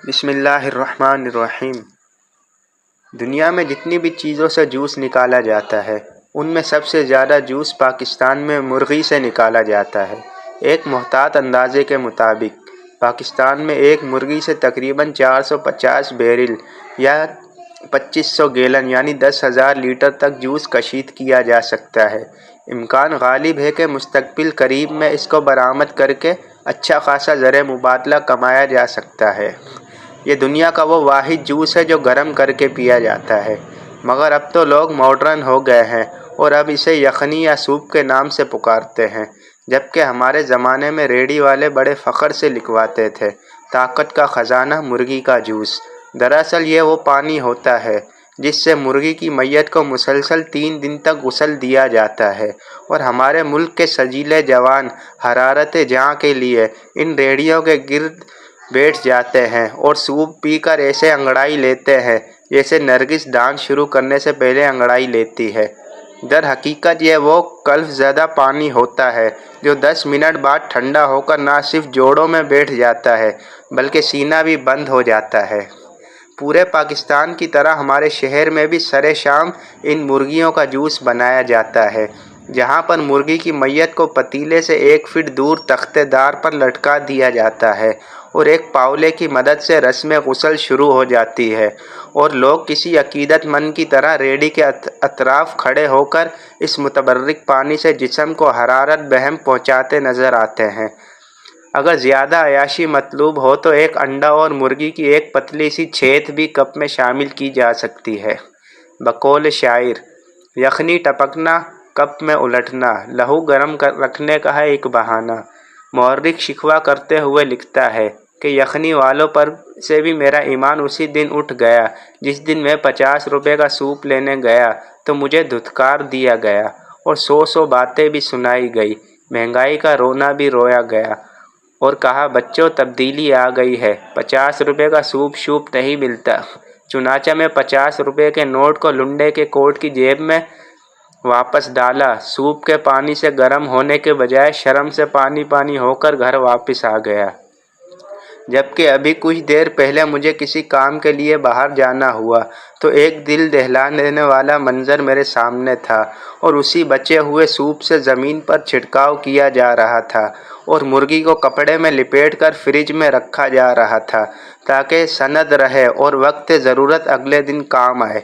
بسم اللہ الرحمن الرحیم۔ دنیا میں جتنی بھی چیزوں سے جوس نکالا جاتا ہے ان میں سب سے زیادہ جوس پاکستان میں مرغی سے نکالا جاتا ہے۔ ایک محتاط اندازے کے مطابق پاکستان میں ایک مرغی سے تقریباً 450 بیرل یا 2500 گیلن یعنی 10,000 لیٹر تک جوس کشید کیا جا سکتا ہے۔ امکان غالب ہے کہ مستقبل قریب میں اس کو برآمد کر کے اچھا خاصا زر مبادلہ کمایا جا سکتا ہے۔ یہ دنیا کا وہ واحد جوس ہے جو گرم کر کے پیا جاتا ہے، مگر اب تو لوگ ماڈرن ہو گئے ہیں اور اب اسے یخنی یا سوپ کے نام سے پکارتے ہیں، جبکہ ہمارے زمانے میں ریڑھی والے بڑے فخر سے لکھواتے تھے طاقت کا خزانہ مرغی کا جوس۔ دراصل یہ وہ پانی ہوتا ہے جس سے مرغی کی میت کو مسلسل 3 دن تک غسل دیا جاتا ہے، اور ہمارے ملک کے سجیلے جوان حرارت جاں کے لیے ان ریڑھیوں کے گرد بیٹھ جاتے ہیں اور سوپ پی کر ایسے انگڑائی لیتے ہیں جیسے نرگس ڈانس شروع کرنے سے پہلے انگڑائی لیتی ہے۔ در حقیقت یہ وہ کلف زدہ پانی ہوتا ہے جو 10 منٹ بعد ٹھنڈا ہو کر نہ صرف جوڑوں میں بیٹھ جاتا ہے بلکہ سینہ بھی بند ہو جاتا ہے۔ پورے پاکستان کی طرح ہمارے شہر میں بھی سر شام ان مرغیوں کا جوس بنایا جاتا ہے، جہاں پر مرغی کی میت کو پتیلے سے 1 فٹ دور تختے دار پر لٹکا دیا جاتا ہے اور ایک پاولے کی مدد سے رسم غسل شروع ہو جاتی ہے، اور لوگ کسی عقیدت مند کی طرح ریڑھی کے اطراف کھڑے ہو کر اس متبرک پانی سے جسم کو حرارت بہم پہنچاتے نظر آتے ہیں۔ اگر زیادہ عیاشی مطلوب ہو تو ایک انڈا اور مرغی کی ایک پتلی سی چھیت بھی کپ میں شامل کی جا سکتی ہے۔ بقول شاعر، یخنی ٹپکنا کپ میں الٹنا لہو گرم رکھنے کا ہے ایک بہانہ۔ مورخ شکوہ کرتے ہوئے لکھتا ہے کہ یخنی والوں پر سے بھی میرا ایمان اسی دن اٹھ گیا جس دن میں 50 روپے کا سوپ لینے گیا تو مجھے دھتکار دیا گیا اور 100 باتیں بھی سنائی گئی، مہنگائی کا رونا بھی رویا گیا، اور کہا بچوں تبدیلی آ گئی ہے، 50 روپے کا سوپ شوپ نہیں ملتا۔ چنانچہ میں 50 روپے کے نوٹ کو لنڈے کے کوٹ کی جیب میں واپس ڈالا، سوپ کے پانی سے گرم ہونے کے بجائے شرم سے پانی پانی ہو کر گھر واپس آ گیا، جبکہ ابھی کچھ دیر پہلے مجھے کسی کام کے لیے باہر جانا ہوا تو ایک دل دہلا دینے والا منظر میرے سامنے تھا، اور اسی بچے ہوئے سوپ سے زمین پر چھڑکاؤ کیا جا رہا تھا اور مرغی کو کپڑے میں لپیٹ کر فریج میں رکھا جا رہا تھا تاکہ سند رہے اور وقت ضرورت اگلے دن کام آئے۔